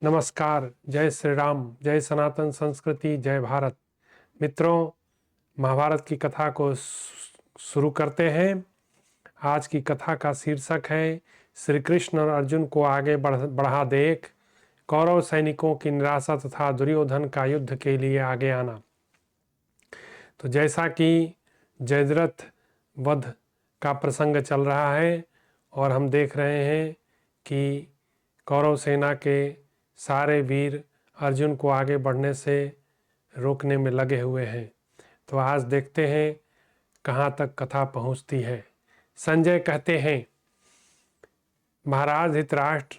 नमस्कार, जय श्री राम, जय सनातन संस्कृति, जय भारत। मित्रों, महाभारत की कथा को शुरू करते हैं। आज की कथा का शीर्षक है श्री कृष्ण और अर्जुन को आगे बढ़ा देख, कौरव सैनिकों की निराशा तथा दुर्योधन का युद्ध के लिए आगे आना। तो जैसा कि जयद्रथ वध का प्रसंग चल रहा है और हम देख रहे हैं कि कौरव सेना के सारे वीर अर्जुन को आगे बढ़ने से रोकने में लगे हुए हैं। तो आज देखते हैं कहाँ तक कथा पहुँचती है। संजय कहते हैं, महाराज धृतराष्ट्र,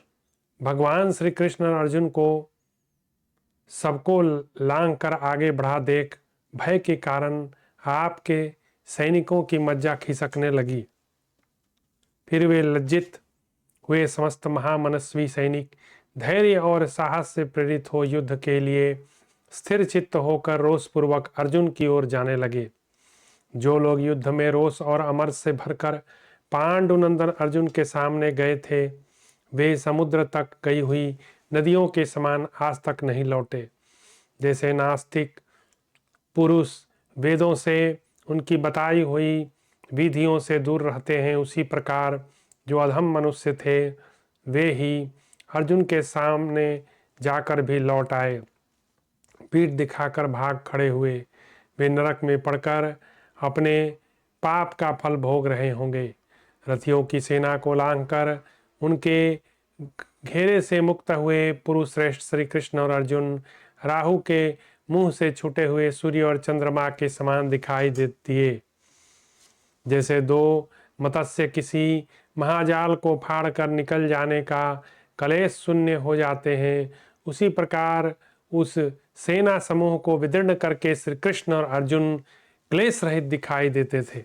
भगवान श्री कृष्ण और अर्जुन को सबको लांघ कर आगे बढ़ा देख भय के कारण आपके सैनिकों की मज्जा खिसकने लगी। फिर वे लज्जित हुए। समस्त महामनस्वी सैनिक धैर्य और साहस से प्रेरित हो युद्ध के लिए स्थिर चित्त होकर रोषपूर्वक अर्जुन की ओर जाने लगे। जो लोग युद्ध में रोष और अमर से भरकर पांडुनंदन अर्जुन के सामने गए थे, वे समुद्र तक गई हुई नदियों के समान आज तक नहीं लौटे। जैसे नास्तिक पुरुष वेदों से उनकी बताई हुई विधियों से दूर रहते हैं, उसी प्रकार जो अधम मनुष्य थे वे ही अर्जुन के सामने जाकर भी लौट आए। पीठ दिखाकर भाग खड़े हुए। वे नरक में पड़कर अपने पाप का फल भोग रहे होंगे। रथियों की सेना को लांघकर उनके घेरे से मुक्त हुए पुरुष श्रेष्ठ श्री कृष्ण और अर्जुन राहु के मुंह से छूटे हुए सूर्य और चंद्रमा के समान दिखाई दिए। जैसे दो मत्स्य किसी महाजाल को फाड़ कर निकल जाने का कलेश शून्य हो जाते हैं, उसी प्रकार उस सेना समूह को विदीर्ण करके श्री कृष्ण और अर्जुन क्लेश रहित दिखाई देते थे।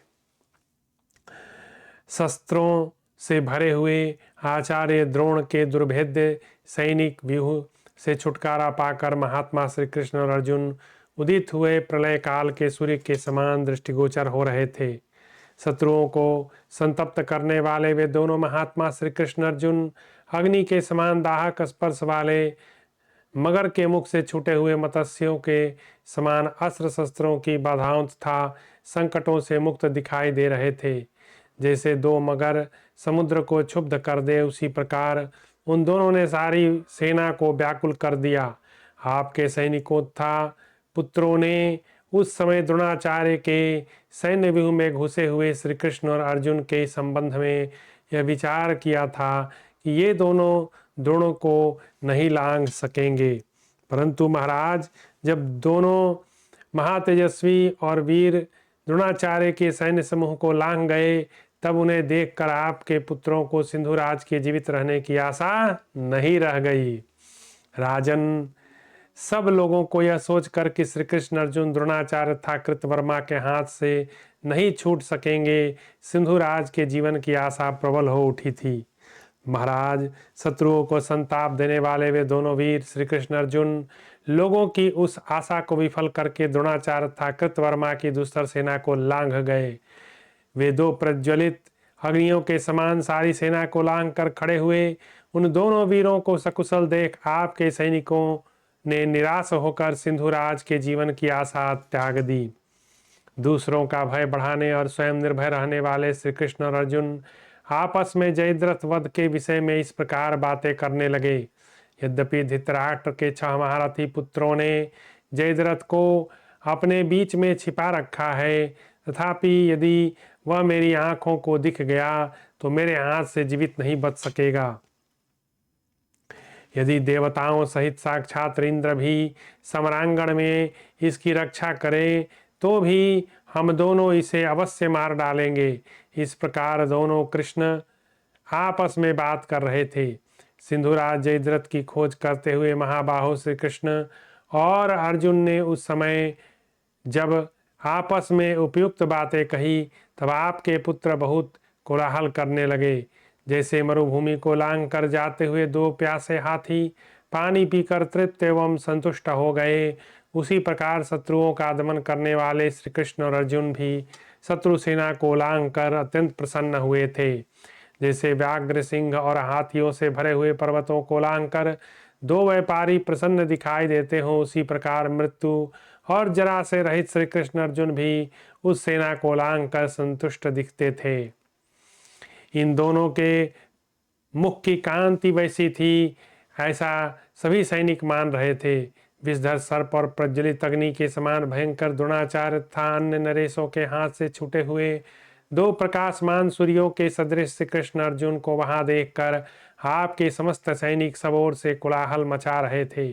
शस्त्रों से भरे हुए आचार्य द्रोण के दुर्भेद्य सैनिक व्यूह से छुटकारा पाकर महात्मा श्री कृष्ण और अर्जुन उदित हुए प्रलय काल के सूर्य के समान दृष्टिगोचर हो रहे थे। शत्रुओं को संतप्त करने वाले वे दोनों महात्मा श्री कृष्ण अर्जुन अग्नि के समान दाहक स्पर्श वाले मगर के मुख से छूटे हुए मत्स्यों के समान अस्त्र शस्त्रों की बाधाओं तथा संकटों से मुक्त दिखाई दे रहे थे। जैसे दो मगर समुद्र को क्षुब्ध कर दे, उसी प्रकार उन दोनों ने सारी सेना को व्याकुल कर दिया। आपके सैनिकों तथा पुत्रों ने उस समय द्रोणाचार्य के सैन्य व्यूह में घुसे हुए श्री कृष्ण और अर्जुन के संबंध में यह विचार किया था कि ये दोनों द्रोणों को नहीं लांघ सकेंगे। परंतु महाराज, जब दोनों महातेजस्वी और वीर द्रोणाचार्य के सैन्य समूह को लांघ गए, तब उन्हें देखकर आपके पुत्रों को सिंधुराज के जीवित रहने की आशा नहीं रह गई। राजन, सब लोगों को यह सोचकर कि श्री कृष्ण अर्जुन द्रोणाचार्य तथा कृतवर्मा के हाथ से नहीं छूट सकेंगे, सिंधुराज के जीवन की आशा प्रबल हो उठी थी। महाराज, शत्रुओं को संताप देने वाले वे दोनों वीर श्री कृष्ण अर्जुन लोगों की उस आशा को विफल करके द्रोणाचार्य तथा कृतवर्मा की दुस्तर सेना को लांघ गए। वे दो प्रज्वलित अग्नियों के समान सारी सेना को लांघ कर खड़े हुए। उन दोनों वीरों को सकुशल देख आपके सैनिकों ने निराश होकर सिंधुराज के जीवन की आशा त्याग दी। दूसरों का भय बढ़ाने और स्वयं निर्भय रहने वाले श्री कृष्ण और अर्जुन आपस में जयद्रथ वध के विषय में इस प्रकार बातें करने लगे। यद्यपि धृतराष्ट्र के 6 महारथी पुत्रों ने जयद्रथ को अपने बीच में छिपा रखा है, तथापि यदि वह मेरी आंखों को दिख गया तो मेरे हाथ से जीवित नहीं बच सकेगा। यदि देवताओं सहित साक्षात इंद्र भी समरांगण में इसकी रक्षा करें तो भी हम दोनों इसे अवश्य मार डालेंगे। इस प्रकार दोनों कृष्ण आपस में बात कर रहे थे। सिंधुराज जयद्रथ की खोज करते हुए महाबाहु श्री कृष्ण और अर्जुन ने उस समय जब आपस में उपयुक्त बातें कही, तब आपके पुत्र बहुत कोलाहल करने लगे। जैसे मरुभूमि को लांघ कर जाते हुए दो प्यासे हाथी पानी पीकर तृप्त एवं संतुष्ट हो गए, उसी प्रकार शत्रुओं का दमन करने वाले श्री कृष्ण और अर्जुन भी शत्रु सेना को लांघ कर अत्यंत प्रसन्न हुए थे। जैसे व्याघ्र, सिंह और हाथियों से भरे हुए पर्वतों को लांघकर दो व्यापारी प्रसन्न दिखाई देते हों, उसी प्रकार मृत्यु और जरा से रहित श्री कृष्ण अर्जुन भी उस सेना को लांघ कर संतुष्ट दिखते थे। इन दोनों के मुख की कांति वैसी थी, ऐसा सभी सैनिक मान रहे थे। विषधर सर्प और प्रज्वलित अग्नि के समान भयंकर द्रोणाचार्य तथा अन्य नरेशों के हाथ से छूटे हुए दो प्रकाशमान सूर्यों के सदृश श्री कृष्ण अर्जुन को वहां देखकर आपके समस्त सैनिक सब ओर से कोलाहल मचा रहे थे।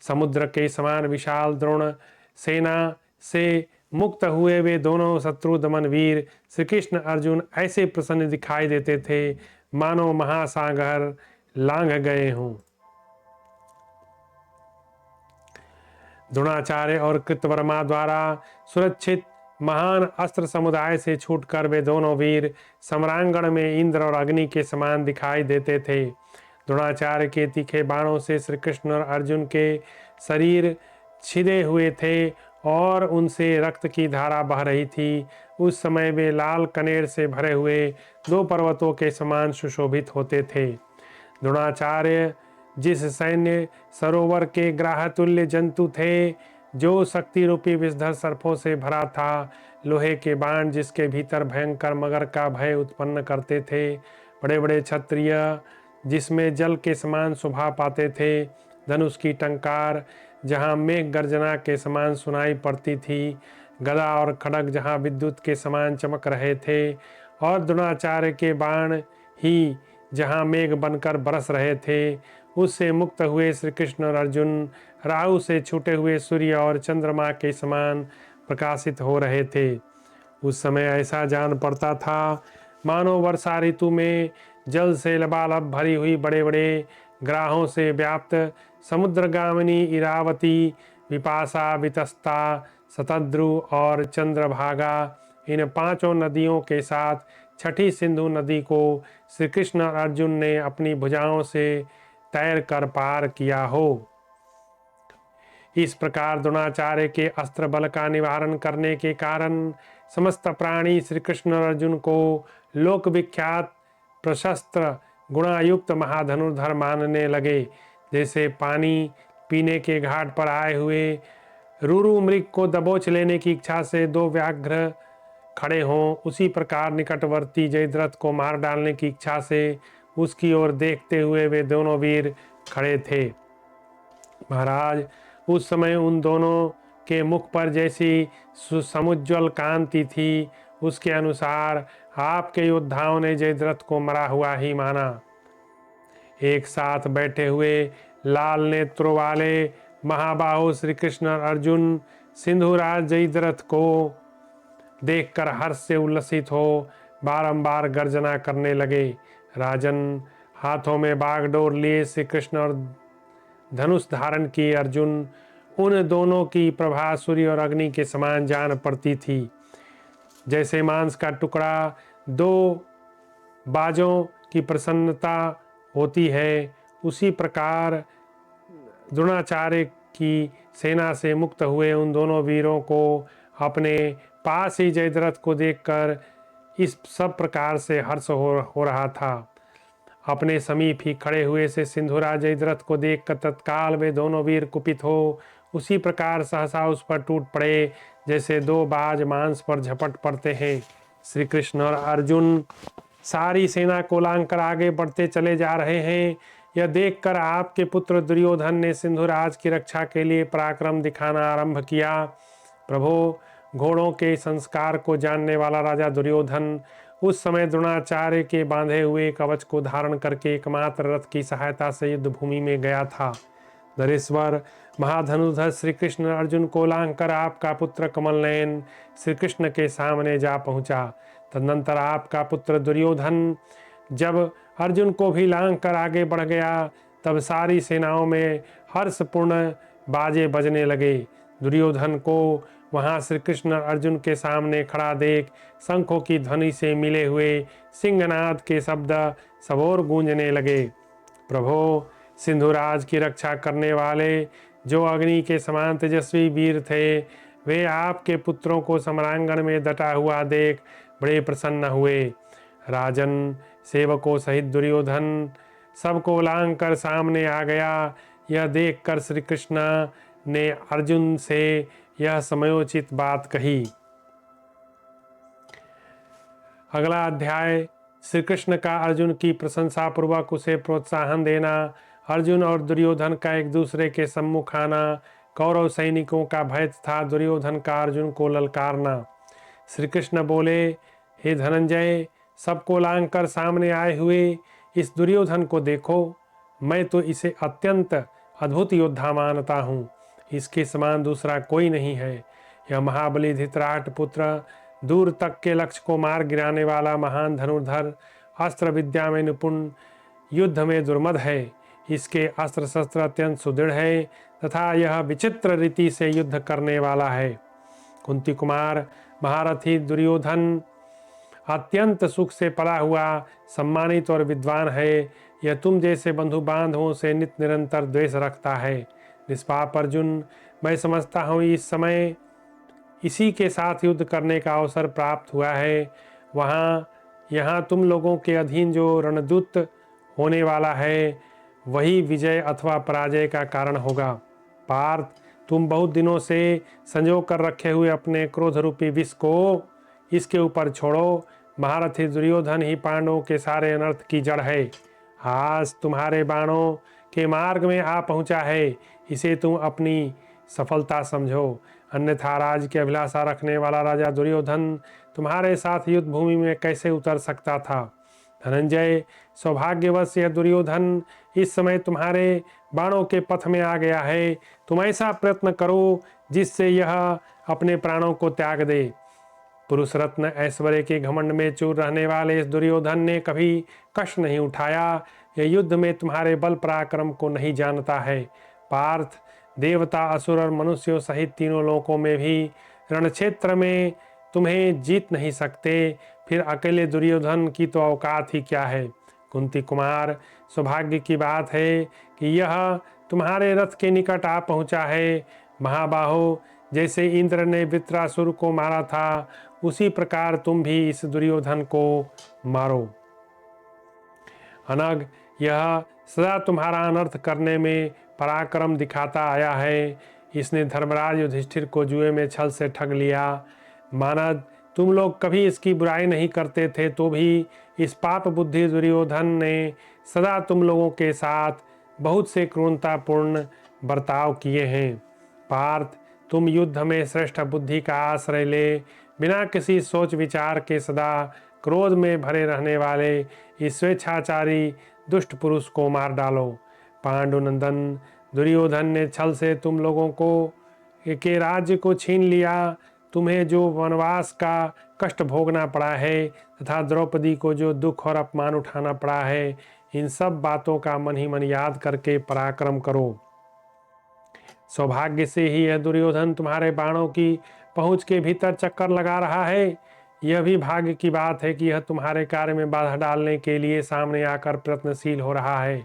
समुद्र के समान विशाल द्रोण सेना से मुक्त हुए वे दोनों शत्रु दमन वीर श्री कृष्ण अर्जुन ऐसे प्रसन्न दिखाई देते थे मानो महासागर लांघ गए हों। द्रोणाचार्य और कृतवर्मा द्वारा सुरक्षित महान अस्त्र समुदाय से छूटकर वे दोनों वीर सम्रांगण में इंद्र और अग्नि के समान दिखाई देते थे। द्रोणाचार्य के तीखे बाणों से श्री कृष्ण और अर्जुन के शरीर छिदे हुए थे और उनसे रक्त की धारा बह रही थी। उस समय वे लाल कनेर से भरे हुए दो पर्वतों के समान सुशोभित होते थे। द्रोणाचार्य जिस सैन्य सरोवर के ग्राहतुल्य जंतु थे, जो शक्ति रूपी विषधर सर्पों से भरा था, लोहे के बाण जिसके भीतर भयंकर मगर का भय उत्पन्न करते थे, बड़े बड़े क्षत्रिय जिसमें जल के समान शोभा पाते थे, धनुष की टंकार जहाँ मेघ गर्जना के समान सुनाई पड़ती थी, गदा और खड़ग जहाँ विद्युत के समान चमक रहे थे, और द्रोणाचार्य के बाण ही जहाँ मेघ बनकर बरस रहे थे, उससे मुक्त हुए श्री कृष्ण और अर्जुन राहु से छूटे हुए सूर्य और चंद्रमा के समान प्रकाशित हो रहे थे। उस समय ऐसा जान पड़ता था मानो वर्षा ऋतु में जल से लबालब भरी हुई बड़े बड़े ग्राहों से व्याप्त समुद्रगामिनी इरावती, विपाशा, वितस्ता, शतद्रु और चंद्रभागा इन पांचों नदियों के साथ छठी सिंधु नदी को श्री कृष्ण और अर्जुन ने अपनी भुजाओं से तैर कर पार किया हो। इस प्रकार द्रोणाचार्य के अस्त्र बल का निवारण करने के कारण समस्त प्राणी श्री कृष्ण और अर्जुन को लोक विख्यात प्रशस्त्र गुणायुक्त महाधनुर्धर मानने लगे। जैसे पानी पीने के घाट पर आए हुए रुरु मृग को दबोच लेने की इच्छा से दो व्याघ्र खड़े हों, उसी प्रकार निकटवर्ती जयद्रथ को मार डालने की इच्छा से उसकी ओर देखते हुए वे दोनों वीर खड़े थे। महाराज, उस समय उन दोनों के मुख पर जैसी समुज्ज्वल कांति थी, उसके अनुसार आपके योद्धाओं ने जयद्रथ को मरा हुआ ही माना। एक साथ बैठे हुए लाल नेत्रों वाले महाबाहु श्री कृष्ण और अर्जुन सिंधुराज जयद्रथ को देखकर हर्ष से उल्लसित हो बारंबार गर्जना करने लगे। राजन, हाथों में बागडोर लिए श्री कृष्ण और धनुष धारण किए अर्जुन, उन दोनों की प्रभा सूर्य और अग्नि के समान जान पड़ती थी। जैसे मांस का टुकड़ा दो बाजों की प्रसन्नता होती है, उसी प्रकार द्रोणाचार्य की सेना से मुक्त हुए उन दोनों वीरों को अपने पास ही जयद्रथ को देखकर इस सब प्रकार से हर्ष हो रहा था। अपने समीप ही खड़े हुए से सिंधुराज जयद्रथ को देखकर तत्काल वे दोनों वीर कुपित हो उसी प्रकार सहसा उस पर टूट पड़े, जैसे दो बाज मांस पर झपट पड़ते हैं। श्री कृष्ण और अर्जुन सारी सेना को लांघकर आगे बढ़ते चले जा रहे हैं। यह देखकर आपके पुत्र दुर्योधन ने सिंधुराज की रक्षा के लिए पराक्रम दिखाना आरंभ किया। प्रभो, घोड़ों के संस्कार को जानने वाला राजा दुर्योधन उस समय द्रोणाचार्य के बांधे हुए कवच को धारण करके एकमात्र रथ की सहायता से युद्ध भूमि में गया था। नरेश्वर महाधनुधर श्री कृष्ण अर्जुन को लांघकर आपका पुत्र कमलनयन श्री कृष्ण के सामने जा पहुंचा। तदनंतर आपका पुत्र दुर्योधन जब अर्जुन को भी लांघकर आगे बढ़ गया, तब सारी सेनाओं में हर्षपूर्ण बाजे बजने लगे। दुर्योधन को वहां श्री कृष्ण अर्जुन के सामने खड़ा देख शंखों की ध्वनि से मिले हुए सिंहनाद के शब्द सबोर गूंजने लगे। प्रभो, सिंधुराज की रक्षा करने वाले जो अग्नि के समान तेजस्वी वीर थे, वे आपके पुत्रों को सम्रांगण में डटा हुआ देख बड़े प्रसन्न हुए। राजन, सेवकों सहित दुर्योधन सबको लांघ कर सामने आ गया। यह देखकर श्री कृष्ण ने अर्जुन से यह समयोचित बात कही। अगला अध्याय श्री कृष्ण का अर्जुन की प्रशंसा पूर्वक उसे प्रोत्साहन देना, अर्जुन और दुर्योधन का एक दूसरे के सम्मुख आना, कौरव सैनिकों का भय था दुर्योधन का अर्जुन को ललकारना। श्री कृष्ण बोले, हे धनंजय, सबको लांघ कर सामने आए हुए इस दुर्योधन को देखो। मैं तो इसे अत्यंत अद्भुत योद्धा मानता हूँ। इसके समान दूसरा कोई नहीं है। यह महाबली धृतराष्ट्र पुत्र, दूर तक के लक्ष्य को मार गिराने वाला महान धनुर्धर, अस्त्र विद्या में निपुण, युद्ध में दुर्मद है। इसके अस्त्र शस्त्र अत्यंत सुदृढ़ है तथा यह विचित्र रीति से युद्ध करने वाला है। कुंती कुमार महारथी दुर्योधन अत्यंत सुख से पला हुआ, सम्मानित और विद्वान है। यह तुम जैसे बंधु बांधवों से नित निरंतर द्वेष रखता है। निष्पाप अर्जुन, मैं समझता हूँ इस समय इसी के साथ युद्ध करने का अवसर प्राप्त हुआ है। यहाँ तुम लोगों के अधीन जो रणदूत होने वाला है वही विजय अथवा पराजय का कारण होगा। पार्थ, तुम बहुत दिनों से संजो कर रखे हुए अपने क्रोध रूपी विष को इसके ऊपर छोड़ो। महारथी दुर्योधन ही पांडवों के सारे अनर्थ की जड़ है। आज तुम्हारे बाणों के मार्ग में आ पहुंचा है, इसे तुम अपनी सफलता समझो। अन्यथा राज की अभिलाषा रखने वाला राजा दुर्योधन तुम्हारे साथ युद्ध भूमि में कैसे उतर सकता था। धनंजय, सौभाग्यवश यह दुर्योधन इस समय तुम्हारे बाणों के पथ में आ गया है। तुम ऐसा प्रयत्न करो जिससे यह अपने प्राणों को त्याग दे। पुरुष रत्न ऐश्वर्य के घमंड में चूर रहने वाले इस दुर्योधन ने कभी कष्ट नहीं उठाया। यह युद्ध में तुम्हारे बल पराक्रम को नहीं जानता है। पार्थ, देवता, असुर और मनुष्यों सहित तीनों लोकों में भी रणक्षेत्र में तुम्हें जीत नहीं सकते, फिर अकेले दुर्योधन की तो औकात ही क्या है। कुंती कुमार, सौभाग्य की बात है कि यह तुम्हारे रथ के निकट आ पहुंचा है। महाबाहो, जैसे इंद्र ने वृत्रासुर को मारा था उसी प्रकार तुम भी इस दुर्योधन को मारो। अनग, यह सदा तुम्हारा अनर्थ करने में पराक्रम दिखाता आया है। इसने धर्मराज युधिष्ठिर को जुए में छल से ठग लिया। मानद, तुम लोग कभी इसकी बुराई नहीं करते थे तो भी इस पाप बुद्धि दुर्योधन ने सदा तुम लोगों के साथ बहुत से क्रूरतापूर्ण बर्ताव किए हैं। पार्थ, तुम युद्ध में श्रेष्ठ बुद्धि का आश्रय ले बिना किसी सोच विचार के सदा क्रोध में भरे रहने वाले इस स्वेच्छाचारी दुष्ट पुरुष को मार डालो। पांडुनंदन, दुर्योधन ने छल से तुम लोगों को के राज्य को छीन लिया। तुम्हें जो वनवास का कष्ट भोगना पड़ा है तथा द्रौपदी को जो दुख और अपमान उठाना पड़ा है, इन सब बातों का मन ही मन याद करके पराक्रम करो। सौभाग्य से ही यह दुर्योधन तुम्हारे बाणों की पहुंच के भीतर चक्कर लगा रहा है। यह भी भाग्य की बात है कि यह तुम्हारे कार्य में बाधा डालने के लिए सामने आकर प्रयत्नशील हो रहा है।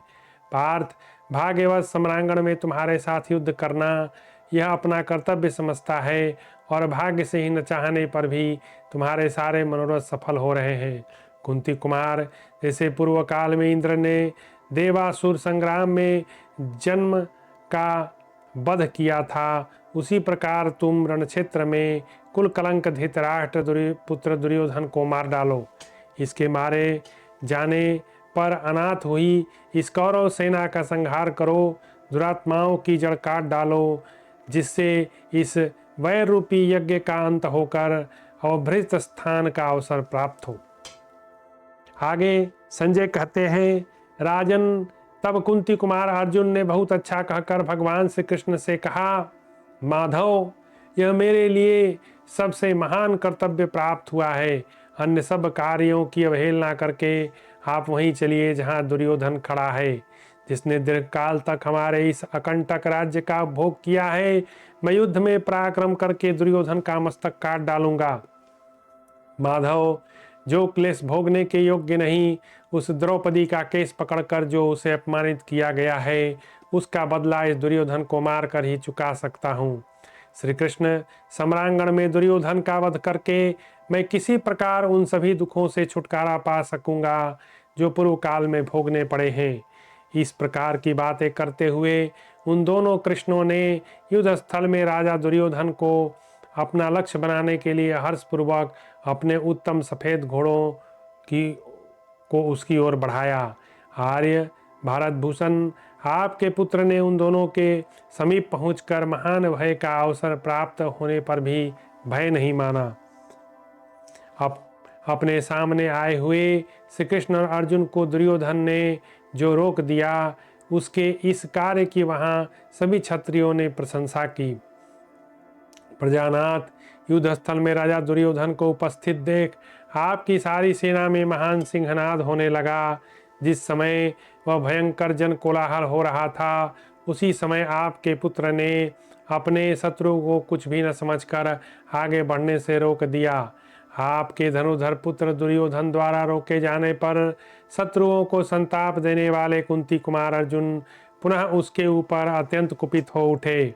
पार्थ, भाग्यवश सम्रांगण में तुम्हारे साथ युद्ध करना यह अपना कर्तव्य समझता है और भाग्य से ही न चाहने पर भी तुम्हारे सारे मनोरथ सफल हो रहे हैं। कुंती कुमार, जैसे पूर्व काल में इंद्र ने देवासुर संग्राम में जन्म का वध किया था, उसी प्रकार तुम रणक्षेत्र में कुल कलंक धृतराष्ट्र पुत्र दुर्योधन को मार डालो। इसके मारे जाने पर अनाथ हुई इस कौरव सेना का संहार करो। दुरात्माओं की जड़ काट डालो, जिससे इस वैर रूपी यज्ञ का अंत होकर अवभृत स्थान का अवसर प्राप्त हो। आगे संजय कहते हैं, राजन, तब कुंती कुमार अर्जुन ने बहुत अच्छा कहकर भगवान श्री कृष्ण से कहा, माधव, यह मेरे लिए सबसे महान कर्तव्य प्राप्त हुआ है। अन्य सब कार्यों की अवहेलना करके आप वहीं चलिए जहां दुर्योधन खड़ा है, जिसने दीर्घकाल तक हमारे इस अकंटक राज्य का भोग किया है। मैं युद्ध में पराक्रम करके दुर्योधन का मस्तक काट डालूंगा। माधव, जो क्लेश भोगने के योग्य नहीं, उस द्रौपदी का केस पकड़कर जो उसे अपमानित किया गया है, उसका बदला इस दुर्योधन को मारकर ही चुका सकता हूँ। श्री कृष्ण, सम्रांगण में दुर्योधन का वध करके मैं किसी प्रकार उन सभी दुखों से छुटकारा पा सकूंगा जो पूर्व काल में भोगने पड़े हैं। इस प्रकार की बातें करते हुए उन दोनों कृष्णों ने युद्ध स्थल में राजा दुर्योधन को अपना लक्ष्य बनाने के लिए हर्षपूर्वक अपने उत्तम सफ़ेद घोड़ों की को उसकी ओर बढ़ाया। आर्य भारत भूषण, आपके पुत्र ने उन दोनों के समीप पहुंचकर महान भय का अवसर प्राप्त होने पर भी भय नहीं माना। अपने सामने आए हुए श्री कृष्ण और अर्जुन को दुर्योधन ने जो रोक दिया, उसके इस कार्य की वहाँ सभी क्षत्रियों ने प्रशंसा की। प्रजानाथ, युद्ध स्थल में राजा दुर्योधन को उपस्थित देख आपकी सारी सेना में महान सिंहनाद होने लगा। जिस समय वह भयंकर जन कोलाहल हो रहा था, उसी समय आपके पुत्र ने अपने शत्रु को कुछ भी न समझकर आगे बढ़ने से रोक दिया। आपके धनुधर पुत्र दुर्योधन द्वारा रोके जाने पर शत्रुओं को संताप देने वाले कुंती कुमार अर्जुन पुनः उसके ऊपर अत्यंत कुपित हो उठे।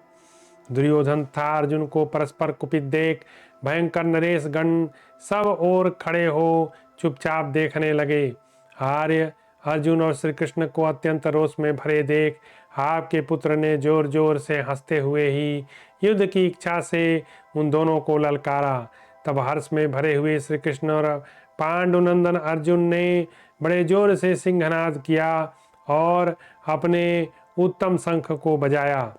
दुर्योधन तथा अर्जुन को परस्पर कुपित देख भयंकर नरेश गण सब ओर खड़े हो चुपचाप देखने लगे। आर्य, अर्जुन और श्री कृष्ण को अत्यंत रोष में भरे देख आपके पुत्र ने जोर जोर से हंसते हुए ही युद्ध की इच्छा से उन दोनों को ललकारा। तब हर्ष में भरे हुए श्री कृष्ण और पांडुनंदन अर्जुन ने बड़े जोर से सिंहनाद किया और अपने उत्तम शंख को बजाया।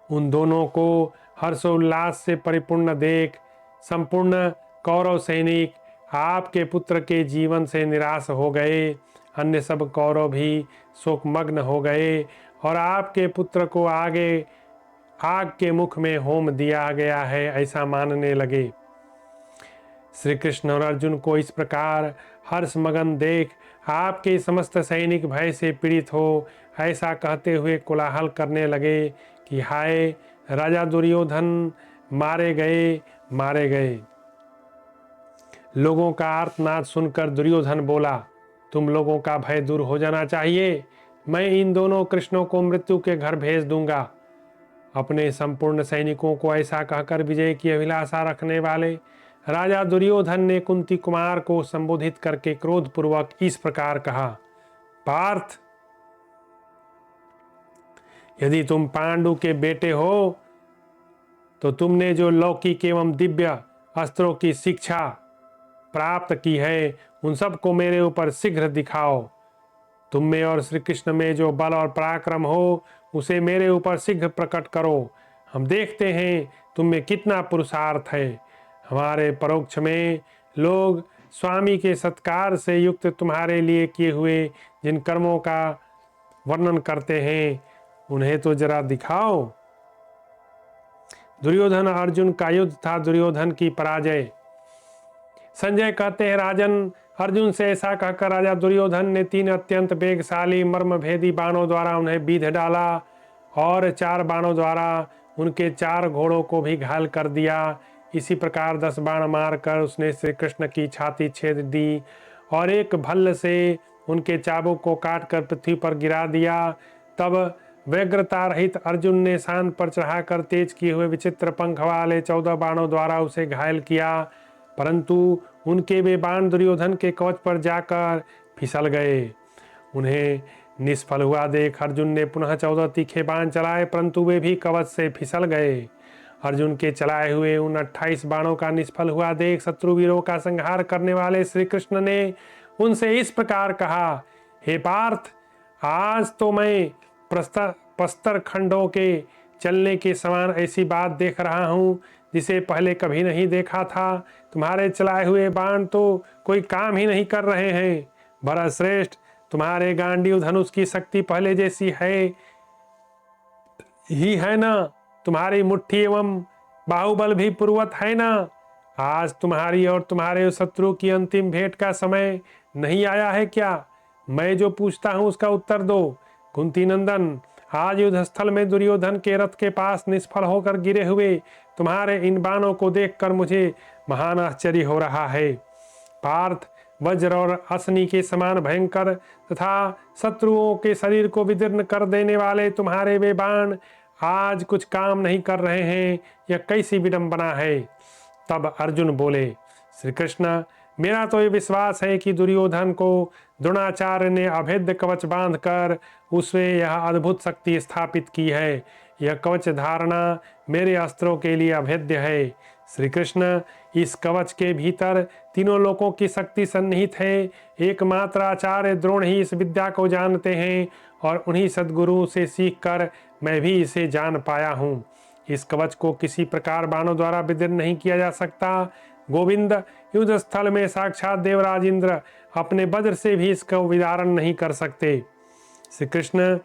उन दोनों को हर्षोल्लास से परिपूर्ण देख संपूर्ण कौरव सैनिक आपके पुत्र के जीवन से निराश हो गए। अन्य सब कौरव भी शोकमग्न हो गए और आपके पुत्र को आगे आग के मुख में होम दिया गया है ऐसा मानने लगे। श्री कृष्ण और अर्जुन को इस प्रकार हर्षमगन देख आपके समस्त सैनिक भय से पीड़ित हो ऐसा कहते हुए कोलाहल करने लगे कि हाय, राजा दुर्योधन मारे गए, मारे गए। लोगों का आर्तनाद सुनकर दुर्योधन बोला, तुम लोगों का भय दूर हो जाना चाहिए। मैं इन दोनों कृष्णों को मृत्यु के घर भेज दूंगा। अपने संपूर्ण सैनिकों को ऐसा कहकर विजय की अभिलाषा रखने वाले राजा दुर्योधन ने कुंती कुमार को संबोधित करके क्रोधपूर्वक इस प्रकार कहा, पार्थ, यदि तुम पांडु के बेटे हो तो तुमने जो लौकिक एवं दिव्य अस्त्रों की शिक्षा प्राप्त की है उन सबको मेरे ऊपर शीघ्र दिखाओ। तुम में और श्री कृष्ण में जो बल और पराक्रम हो उसे मेरे ऊपर शीघ्र प्रकट करो। हम देखते हैं तुम में कितना पुरुषार्थ है। हमारे परोक्ष में लोग स्वामी के सत्कार से युक्त तुम्हारे लिए किए हुए जिन कर्मों का वर्णन करते हैं उन्हें तो जरा दिखाओ। दुर्योधन अर्जुन का युद्ध था दुर्योधन की पराजय। संजय कहते हैं, राजन, अर्जुन से ऐसा कहकर राजा दुर्योधन ने 3 अत्यंत वेगशाली मर्मभेदी बाणों द्वारा उन्हें बीध डाला और 4 बाणों द्वारा उनके 4 घोड़ों को भी घायल कर दिया। इसी प्रकार 10 बाण मारकर उसने श्री कृष्ण की छाती छेद दी और एक भल्ल से उनके चाबुक को काटकर पृथ्वी पर गिरा दिया। तब व्यग्रता रहित अर्जुन ने शान पर चढ़ाकर तेज किए हुए विचित्र पंख वाले 14 बाणों द्वारा उसे घायल किया, परंतु उनके वे बाण दुर्योधन के कवच पर जाकर फिसल गए। उन्हें निष्फल हुआ देख अर्जुन ने पुनः 14 तीखे बाण चलाए, परंतु वे भी कवच से फिसल गए। अर्जुन के चलाए हुए उन 28 बाणों का निष्फल हुआ देख शत्रु वीरों का संहार करने वाले श्री कृष्ण ने उनसे इस प्रकार कहा, हे पार्थ, आज तो मैं प्रस्तर खंडों के चलने के समान ऐसी बात देख रहा हूँ जिसे पहले कभी नहीं देखा था। तुम्हारे चलाए हुए बाण तो कोई काम ही नहीं कर रहे हैं। भरत श्रेष्ठ, तुम्हारे गांडीव धनुष की शक्ति पहले जैसी है ना? तुम्हारी मुट्ठी एवं बाहुबल भी पूर्वत है ना? आज तुम्हारी और तुम्हारे शत्रु की अंतिम भेंट का समय नहीं आया है क्या? मैं जो पूछता हूँ उसका उत्तर दो। कुंती नंदन, आज युद्ध स्थल में दुर्योधन के रथ के पास निष्फल होकर गिरे हुए तुम्हारे इन बाणों को देखकर मुझे महान आश्चर्य हो रहा है। पार्थ, वज्र और असनी के समान भयंकर तथा शत्रुओं के शरीर को विदीर्ण कर देने वाले तुम्हारे वे बाण आज कुछ काम नहीं कर रहे हैं। यह कैसी विडंबना है। तब अर्जुन बोले, श्री कृष्ण, मेरा तो ये विश्वास है कि दुर्योधन को द्रोणाचार्य ने अभेद्य कवच बांधकर उसमें यह अद्भुत शक्ति स्थापित की है। यह कवच धारणा मेरे अस्त्रों के लिए अभेद्य है। श्री कृष्ण, इस कवच के भीतर तीनों लोकों की शक्ति सन्निहित है। एकमात्र आचार्य द्रोण ही इस विद्या को जानते हैं और उन्हीं सद्गुरु से सीखकर मैं भी इसे जान पाया हूँ। इस कवच को किसी प्रकार बाणों द्वारा विदीर्ण नहीं किया जा सकता। गोविंद, युद्ध स्थल में साक्षात देवराज इंद्र अपने वज्र से भी इसका विदारण नहीं कर सकते। श्री कृष्ण,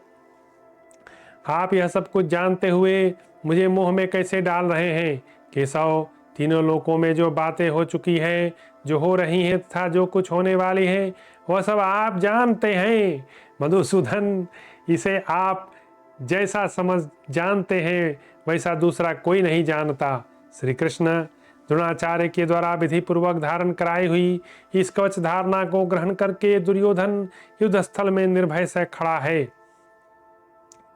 आप यह सब कुछ जानते हुए मुझे मोह में कैसे डाल रहे हैं? केशव, तीनों लोकों में जो बातें हो चुकी हैं, जो हो रही हैं तथा जो कुछ होने वाली हैं, वह सब आप जानते हैं। मधुसूदन, इसे आप जैसा समझ जानते हैं वैसा दूसरा कोई नहीं जानता। श्री कृष्ण, द्रोणाचार्य के द्वारा विधि पूर्वक धारण कराई हुई इस कवच धारणा को ग्रहण करके दुर्योधन युद्ध स्थल में निर्भय से खड़ा है।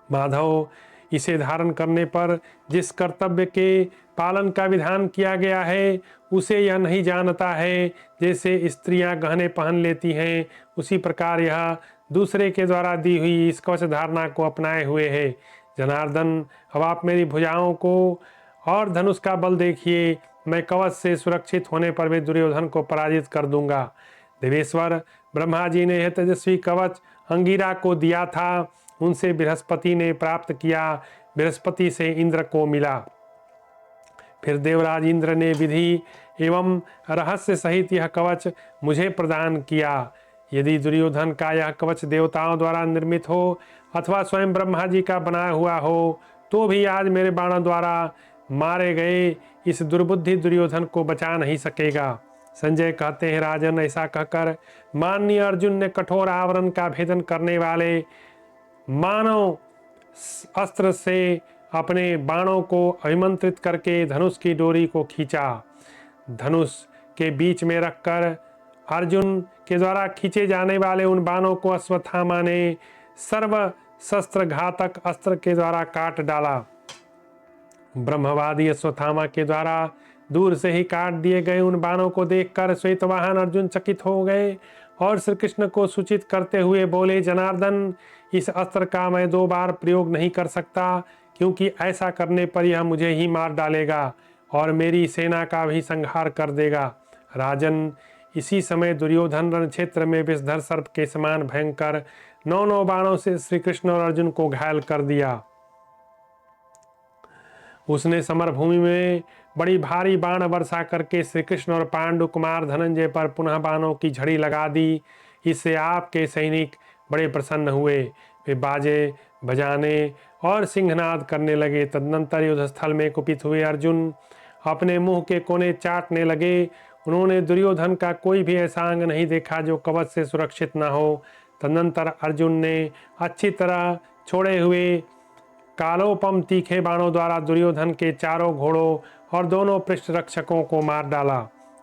माधव, इसे धारण करने पर जिस कर्तव्य के पालन का विधान किया गया है उसे यह नहीं जानता है। जैसे स्त्रियां गहने पहन लेती हैं, उसी प्रकार यह दूसरे के द्वारा दी हुई इस कवच धारणा को अपनाए हुए है। जनार्दन, अब आप मेरी भुजाओं को और धनुष का बल देखिए। मैं कवच से सुरक्षित होने पर भी दुर्योधन को पराजित कर दूंगा। देवेश्वर, ब्रह्मा जी ने यह तेजस्वी कवच अंगिरा को दिया था, उनसे बृहस्पति ने प्राप्त किया, बृहस्पति से इंद्र को मिला। फिर देवराज इंद्र ने विधि एवं रहस्य सहित यह कवच मुझे प्रदान किया। यदि दुर्योधन का यह कवच देवताओं द्वारा निर्मित हो अथवा स्वयं ब्रह्मा जी का बनाया हुआ हो, तो भी आज मेरे बाणों द्वारा मारे गए इस दुर्बुद्धि दुर्योधन को बचा नहीं सकेगा। संजय कहते हैं, राजन, ऐसा कहकर माननीय अर्जुन ने कठोर आवरण का भेदन करने वाले मानव अस्त्र से अपने बाणों को अभिमंत्रित करके धनुष की डोरी को खींचा। धनुष के बीच में रखकर अर्जुन के द्वारा खींचे जाने वाले उन बाणों को अश्वत्थामा ने सर्व शस्त्र घातक अस्त्र के द्वारा काट डाला। ब्रह्मवादी अश्वत्थामा के द्वारा दूर से ही काट दिए गए उन बाणों को देखकर श्वेतवाहन अर्जुन चकित हो गए और श्री कृष्ण को सूचित करते हुए बोले, जनार्दन, इस अस्त्र का मैं 2 बार प्रयोग नहीं कर सकता, क्योंकि ऐसा करने पर यह मुझे ही मार डालेगा और मेरी सेना का भी संहार कर देगा। राजन, इसी समय दुर्योधन रण क्षेत्र में विषधर सर्प के समान भयंकर 9 बाणों से श्री कृष्ण और अर्जुन को घायल कर दिया। उसने समरभूमि में बड़ी भारी बाण वर्षा करके श्री कृष्ण और पांडु कुमार धनंजय पर पुनः बाणों की झड़ी लगा दी। इससे आपके सैनिक बड़े प्रसन्न हुए। वे बाजे बजाने और सिंहनाद करने लगे। तदनंतर युद्धस्थल में कुपित हुए अर्जुन अपने मुंह के कोने चाटने लगे। उन्होंने दुर्योधन का कोई भी ऐसा अंग नहीं देखा जो कवच से सुरक्षित न हो। तदनंतर अर्जुन ने अच्छी तरह छोड़े हुए कालोपम तीखे बाणों द्वारा दुर्योधन के चारों घोड़ों और दोनों पृष्ठ रक्षकों को मार डाला।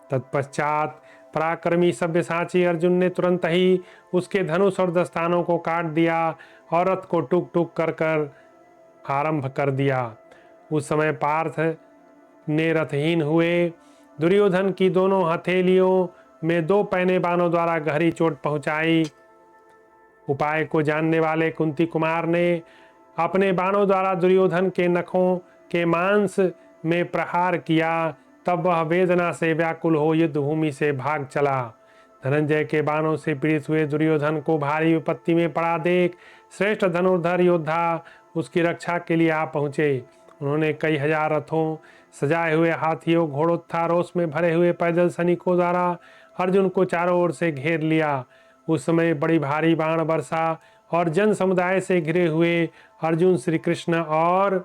तत्पश्चात पराक्रमी सव्यसाची अर्जुन ने तुरंत ही उसके धनुष और दस्तानों को काट दिया और रथ को टुक टुक कर आरंभ कर दिया। उस समय पार्थ ने रथहीन हुए दुर्योधन की दोनों हथेलियों में 2 पैने बाणों द्वारा गहरी चोट पहुंचाई। उपाय को जानने वाले कुंती कुमार ने अपने बाणों द्वारा दुर्योधन के नखों के मांस में प्रहार किया। तब वह वेदना से व्याकुल हो युद्ध भूमि से भाग चला। धनंजय के बाणों से पीड़ित हुए दुर्योधन को भारी विपत्ति में पड़ा देख श्रेष्ठ धनुर्धर योद्धा उसकी रक्षा के लिए आ पहुंचे। उन्होंने कई हजार रथों, सजाए हुए हाथियों, घोड़ों तथा रोष में भरे हुए पैदल सैनिकों द्वारा अर्जुन को चारों ओर से घेर लिया। उस समय बड़ी भारी बाण वर्षा और जन समुदाय से घिरे हुए अर्जुन, श्री कृष्ण और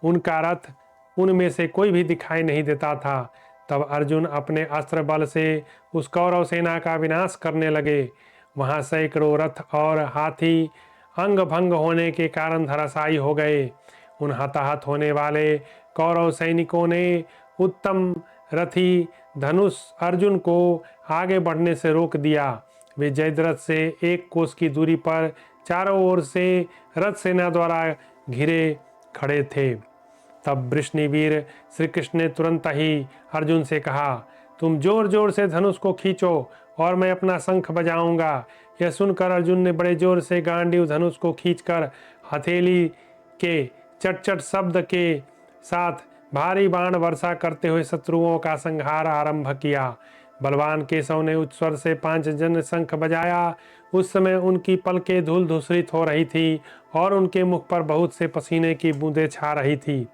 उनका रथ, उनमें से कोई भी दिखाई नहीं देता था। तब अर्जुन अपने अस्त्र बल से उस कौरव सेना का विनाश करने लगे। वहां सैकड़ों रथ और हाथी अंग भंग होने के कारण धराशायी हो गए। उन हताहत होने वाले कौरव सैनिकों ने उत्तम रथी धनुष अर्जुन को आगे बढ़ने से रोक दिया। वे जयद्रथ से 1 कोस की दूरी पर चारों ओर से रथ सेना द्वारा घिरे खड़े थे। तब वृष्णिवीर श्री कृष्ण ने तुरंत ही अर्जुन से कहा, तुम जोर जोर से धनुष को खींचो और मैं अपना शंख बजाऊंगा। यह सुनकर अर्जुन ने बड़े जोर से गांडीव धनुष को खींचकर हथेली के चट-चट शब्द के साथ भारी बाण वर्षा करते हुए शत्रुओं का संहार आरंभ किया। बलवान केशव ने उच्च स्वर से पांचजन्य शंख बजाया। उस समय उनकी पलकें धूल धूसरित हो रही थी और उनके मुख पर बहुत से पसीने की बूंदें छा रही थी।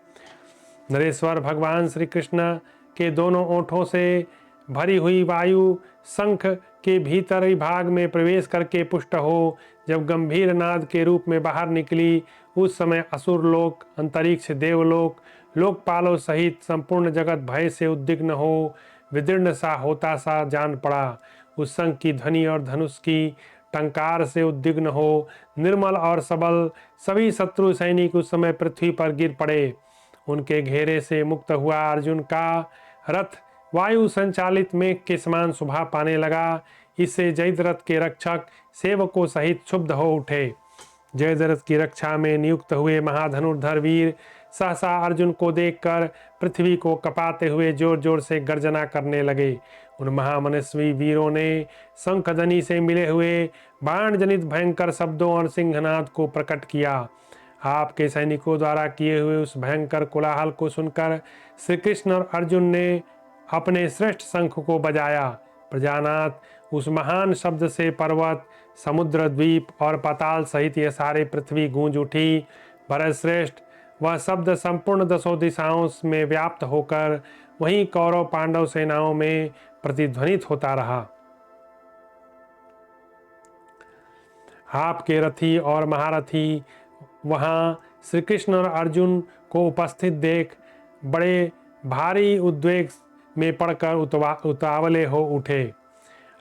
नरेश्वर भगवान श्री कृष्ण के दोनों ओंठों से भरी हुई वायु शंख के भीतरी भाग में प्रवेश करके पुष्ट हो जब गंभीर नाद के रूप में बाहर निकली, उस समय असुर लोक, अंतरिक्ष, देवलोक, लोकपालों सहित संपूर्ण जगत भय से उद्विग्न हो विदीर्ण सा होता सा जान पड़ा। उस शंख की ध्वनि और धनुष की टंकार से उद्विग्न हो निर्मल और सबल सभी शत्रु सैनिक उस समय पृथ्वी पर गिर पड़े। उनके घेरे से मुक्त हुआ अर्जुन का रथ वायु संचालित मेघ के समान शोभा पाने लगा। इससे जयद्रथ के रक्षक सेवकों सहित क्षुब्ध हो उठे। जयद्रथ की रक्षा में नियुक्त हुए महाधनुर्धर वीर सहसा अर्जुन को देखकर पृथ्वी को कपाते हुए जोर जोर से गर्जना करने लगे। उन महामनस्वी वीरों ने शंखध्वनि से मिले हुए बाण जनित भयंकर शब्दों और सिंहनाद को प्रकट किया। आपके सैनिकों द्वारा किए हुए उस भयंकर कोलाहल को सुनकर श्री कृष्ण और अर्जुन ने अपने श्रेष्ठ शंख को बजाया। प्रजानाथ उस महान शब्द से पर्वत, समुद्र, द्वीप और पाताल सहित यह सारे पृथ्वी गूंज उठी। भरत श्रेष्ठ वह शब्द संपूर्ण दसों दिशाओं में व्याप्त होकर वहीं कौरव पांडव सेनाओं में प्रतिध्वनित होता रहा। आपके रथी और महारथी वहां श्री कृष्ण और अर्जुन को उपस्थित देख बड़े भारी उद्वेग में पड़कर उतावले हो उठे।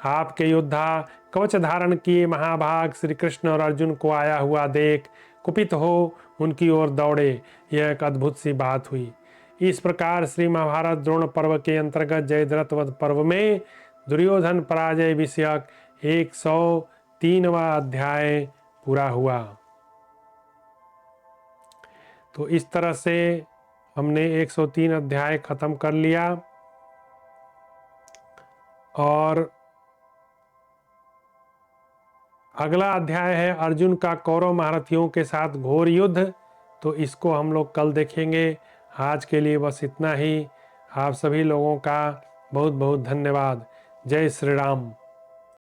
आपके योद्धा कवच धारण किए महाभाग श्री कृष्ण और अर्जुन को आया हुआ देख कुपित हो उनकी ओर दौड़े। यह एक अद्भुत सी बात हुई। इस प्रकार श्री महाभारत द्रोण पर्व के अंतर्गत जयद्रथ वध पर्व में दुर्योधन पराजय विषयक 103वां अध्याय पूरा हुआ। तो इस तरह से हमने 103 अध्याय खत्म कर लिया और अगला अध्याय है अर्जुन का कौरव महारथियों के साथ घोर युद्ध। तो इसको हम लोग कल देखेंगे। आज के लिए बस इतना ही। आप सभी लोगों का बहुत बहुत धन्यवाद। जय श्री राम।